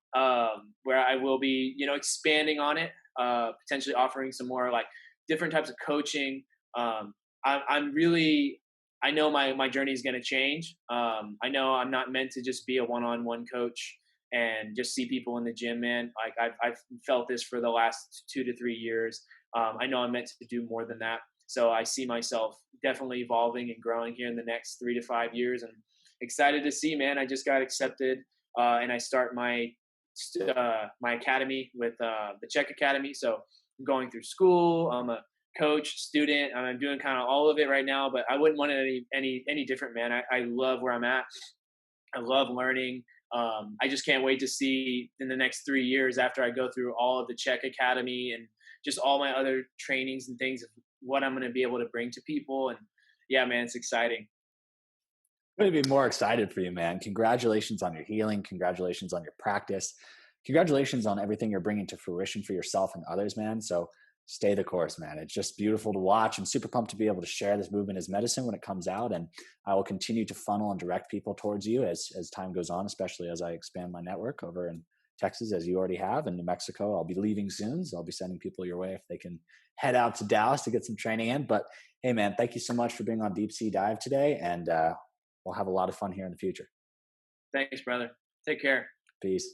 where I will be, expanding on it, potentially offering some more like different types of coaching. I'm really, I know my journey is going to change. I know I'm not meant to just be a one-on-one coach and just see people in the gym, man. Like I've felt this for the last 2 to 3 years. I know I'm meant to do more than that. So I see myself definitely evolving and growing here in the next 3 to 5 years, and excited to see, man. I just got accepted, and I start my academy with the Czech Academy. So I'm going through school. I'm a coach, student. I'm doing kind of all of it right now, but I wouldn't want it any different, man. I love where I'm at. I love learning. I just can't wait to see in the next 3 years, after I go through all of the Czech Academy and just all my other trainings and things, of what I'm going to be able to bring to people. And yeah, man, it's exciting. Couldn't be more excited for you, man. Congratulations on your healing. Congratulations on your practice. Congratulations on everything you're bringing to fruition for yourself and others, man. So stay the course, man. It's just beautiful to watch. I'm super pumped to be able to share this movement as medicine when it comes out. And I will continue to funnel and direct people towards you as time goes on, especially as I expand my network over in Texas, as you already have, and New Mexico. I'll be leaving soon, so I'll be sending people your way if they can head out to Dallas to get some training in. But hey, man, thank you so much for being on Deep Sea Dive today. And we'll have a lot of fun here in the future. Thanks, brother. Take care. Peace.